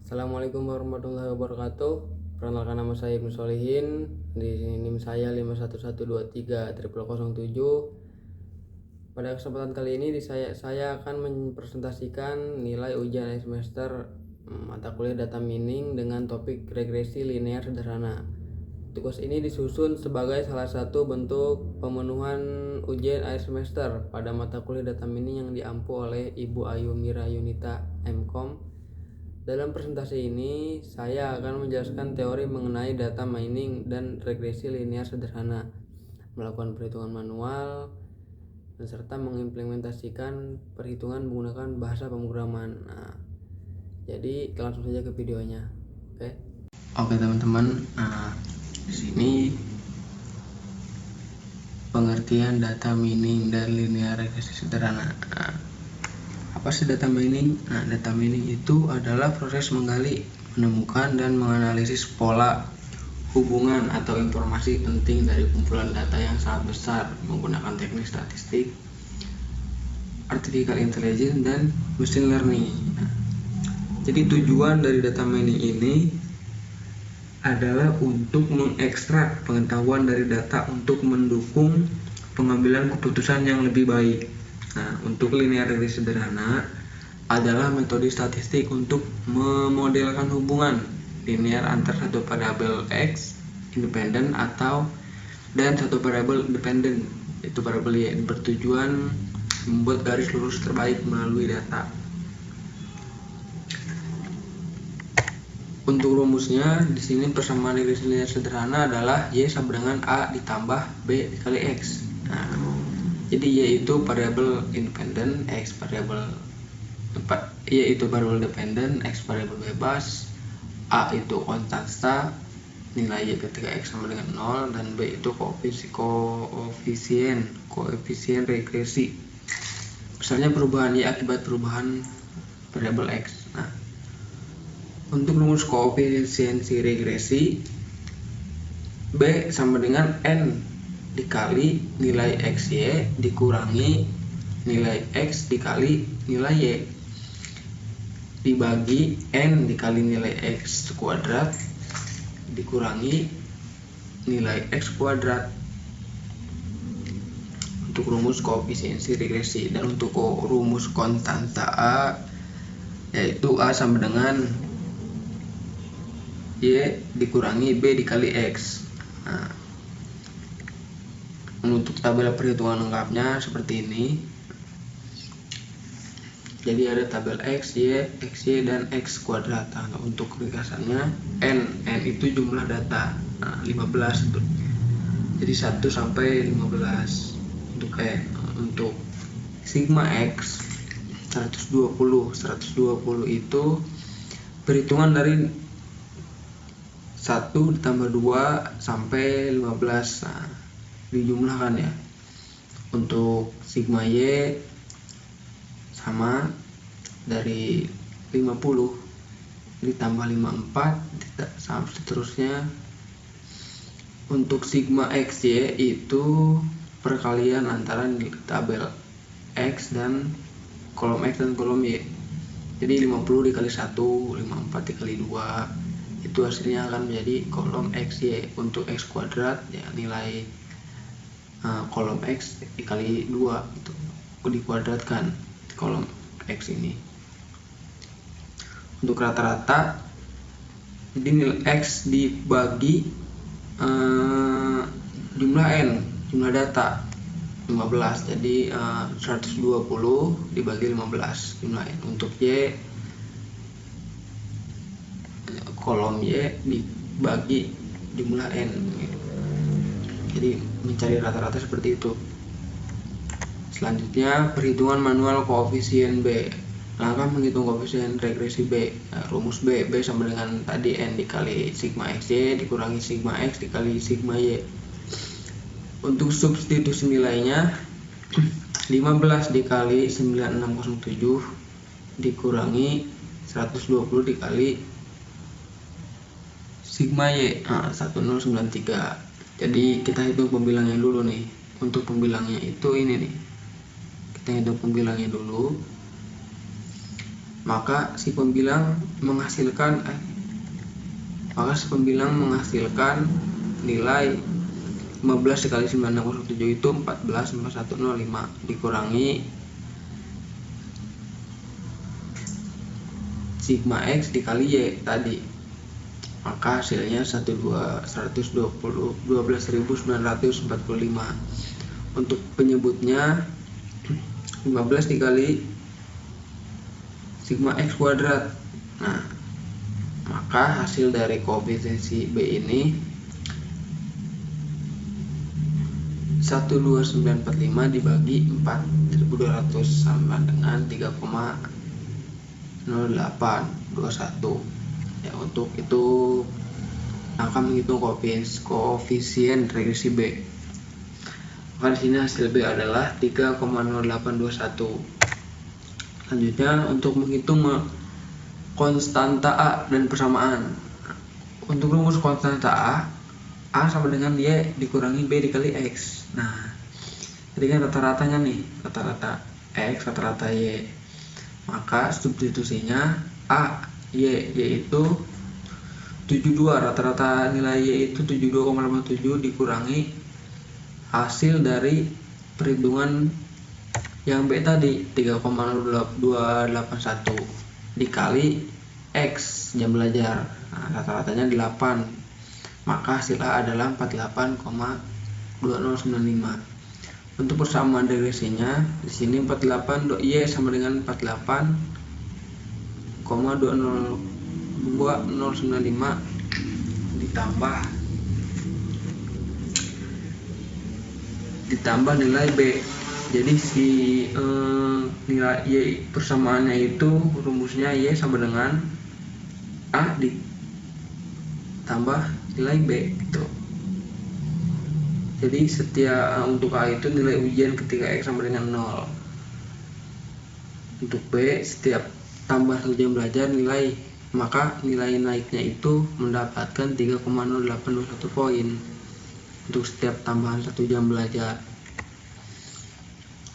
Assalamualaikum warahmatullahi wabarakatuh. Perkenalkan, nama saya Ibnu Solihin. Di sini NIM saya 511230007. Pada kesempatan kali ini saya akan mempresentasikan nilai ujian akhir semester mata kuliah data mining dengan topik regresi linear sederhana. Tugas ini disusun sebagai salah satu bentuk pemenuhan ujian akhir semester pada mata kuliah data mining yang diampu oleh Ibu Ayu Mira Yunita MKom. Dalam presentasi ini, saya akan menjelaskan teori mengenai data mining dan regresi linear sederhana, melakukan perhitungan manual, dan serta mengimplementasikan perhitungan menggunakan bahasa pemrograman. Jadi langsung saja ke videonya. Oke teman-teman, di sini pengertian data mining dan linear regresi sederhana. Apa sih data mining? Data mining itu adalah proses menggali, menemukan, dan menganalisis pola, hubungan, atau informasi penting dari kumpulan data yang sangat besar menggunakan teknik statistik, artificial intelligence, dan machine learning. Jadi tujuan dari data mining ini adalah untuk mengekstrak pengetahuan dari data untuk mendukung pengambilan keputusan yang lebih baik. Untuk linear regresi sederhana adalah metode statistik untuk memodelkan hubungan linear antar satu variabel X independen dan satu variabel dependen, itu variabel Y, bertujuan membuat garis lurus terbaik melalui data. Untuk rumusnya di sini persamaan regresi linear sederhana adalah Y sama dengan A ditambah B dikali X. Jadi Y itu variabel independen, Y itu variabel dependen, X variabel bebas, A itu konstanta, nilai Y ketika X sama dengan 0, dan B itu koefisien regresi. Misalnya perubahan Y akibat perubahan variabel X. Untuk rumus koefisiensi regresi, B sama dengan N dikali nilai XY dikurangi nilai X dikali nilai Y dibagi N dikali nilai X kuadrat dikurangi nilai X kuadrat untuk rumus koefisiensi regresi. Dan untuk rumus konstanta A, yaitu A sama dengan Y dikurangi B dikali X. Untuk tabel perhitungan lengkapnya seperti ini. Jadi ada tabel X, Y, dan X kuadrat. Untuk ringkasannya N itu jumlah data, 15 itu. Jadi 1 sampai 15. Untuk sigma X 120 itu perhitungan dari 1 ditambah 2 sampai 15. Dijumlahkan ya. Untuk sigma Y sama dari 50 ditambah 54 sampai seterusnya. Untuk sigma XY itu perkalian antara tabel X dan kolom X dan kolom Y. Jadi 50 dikali 1, 54 dikali 2, itu hasilnya akan menjadi kolom XY. Untuk X kuadrat ya nilai kolom X dikali 2 itu dikuadratkan kolom X ini. Untuk rata-rata, jadi nilai X dibagi jumlah N, jumlah data 15, jadi 120 dibagi 15 jumlah N. Untuk Y, kolom Y dibagi jumlah N. Jadi mencari rata-rata seperti itu. Selanjutnya perhitungan manual koefisien B. Langkah menghitung koefisien regresi B. Rumus B sama dengan tadi N dikali sigma XY dikurangi sigma X dikali sigma Y. Untuk substitusi nilainya 15 dikali 9607 dikurangi 120 dikali sigma Y 1093. Jadi kita hitung pembilangnya dulu nih. Untuk pembilangnya itu ini nih. Kita hitung pembilangnya dulu. maka si pembilang menghasilkan nilai 15 dikali 9607 itu 14,4105 dikurangi sigma X dikali Y tadi, maka hasilnya 12.945. Untuk penyebutnya 15 dikali sigma X kuadrat. Nah, maka hasil dari koefisiensi B ini 12945 dibagi 4200 sama dengan 3,0821. Ya, untuk itu akan menghitung koefisien regresi B. Maka di sini hasil B adalah 3,0821. Selanjutnya untuk menghitung konstanta A dan persamaan. Untuk rumus konstanta A sama dengan Y dikurangi B dikali X. Nah, jadi kan rata-ratanya nih, rata-rata X, rata-rata Y. Maka substitusinya A, Y yaitu 72, rata-rata nilai Y itu 72,87 dikurangi hasil dari perhitungan yang B tadi 3,281 dikali X jam belajar. Nah, rata-ratanya 8, maka hasil A adalah 48,2095. Untuk persamaan regresinya di sini 48 Y sama dengan 48,2095 ditambah nilai B. Jadi si nilai Y persamaannya itu rumusnya Y sama dengan A ditambah nilai B gitu. Jadi untuk A itu nilai ujian ketika X sama dengan 0. Untuk B setiap tambah 1 jam belajar maka nilai naiknya itu mendapatkan 3,0821 poin untuk setiap tambahan 1 jam belajar.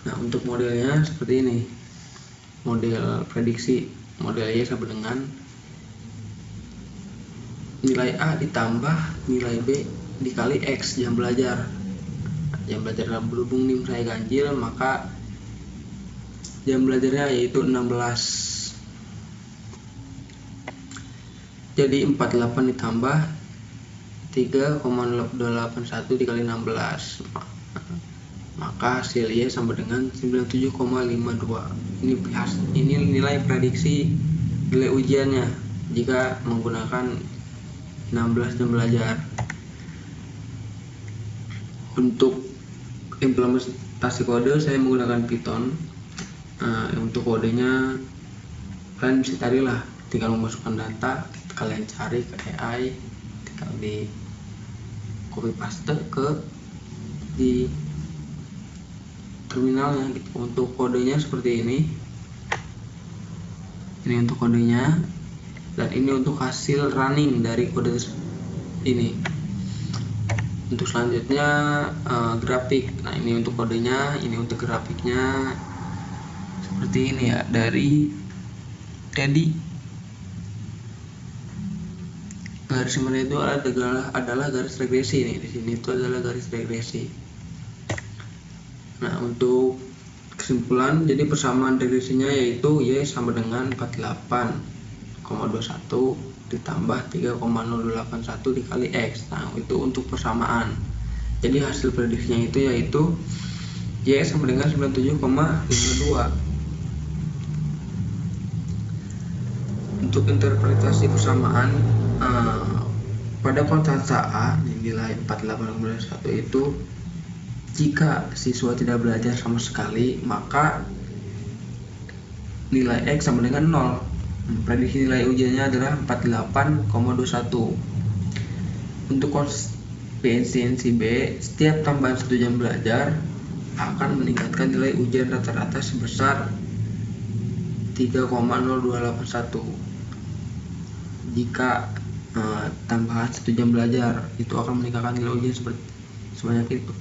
Nah, untuk modelnya seperti ini. Model prediksi, model Y sama dengan nilai A ditambah nilai B dikali X jam belajar. Jam belajar berhubung NIM saya ganjil, maka jam belajarnya yaitu 16. Jadi 48 ditambah 3,281 dikali 16, maka hasil Y sama dengan 97,52. Ini nilai prediksi nilai ujiannya jika menggunakan 16 jam belajar. Untuk implementasi kode saya menggunakan Python. Untuk kodenya kalian bisa carilah, tinggal memasukkan data, kalian cari ke AI, tinggal di copy paste di terminalnya gitu. Untuk kodenya seperti ini untuk kodenya, dan ini untuk hasil running dari kode ini. Untuk selanjutnya grafik. Nah, ini untuk kodenya, ini untuk grafiknya seperti ini ya, dari Teddy. Garis merah itu adalah garis regresi nih. Di sini itu adalah garis regresi. Nah, untuk kesimpulan, jadi persamaan regresinya yaitu Y sama dengan 48,21 ditambah 3,081 dikali X. Nah, itu untuk persamaan. Jadi hasil prediksinya itu yaitu Y sama dengan 97,52. Untuk interpretasi persamaan pada konstanta A nilai 48,21 itu, jika siswa tidak belajar sama sekali maka nilai X sama dengan 0. Prediksi nilai ujiannya adalah 48,21. Untuk koefisiensi B, setiap tambahan 1 jam belajar akan meningkatkan nilai ujian rata-rata sebesar 3,0281. Jika tambahan 1 jam belajar itu akan meningkatkan nilai ujian sebanyak itu.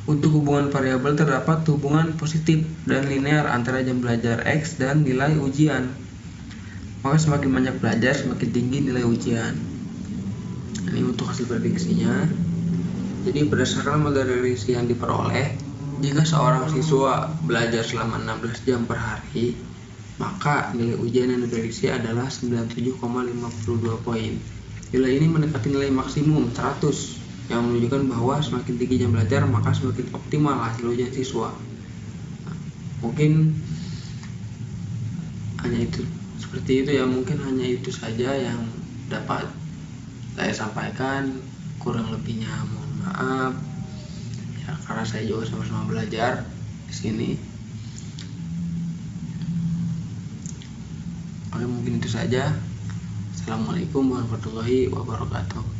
Untuk hubungan variabel terdapat hubungan positif dan linear antara jam belajar X dan nilai ujian. Maka semakin banyak belajar, semakin tinggi nilai ujian. Ini untuk hasil prediksinya. Jadi berdasarkan model regresi yang diperoleh, jika seorang siswa belajar selama 16 jam per hari, maka nilai ujian yang diprediksi adalah 97,52 poin. Nilai ini mendekati nilai maksimum 100, yang menunjukkan bahwa semakin tinggi jam belajar, maka semakin optimal hasil ujian siswa. Mungkin hanya itu, seperti itu ya, mungkin hanya itu saja yang dapat saya sampaikan. Kurang lebihnya mohon maaf ya, karena saya juga sama-sama belajar di sini. Oke, mungkin itu saja. Assalamualaikum warahmatullahi wabarakatuh.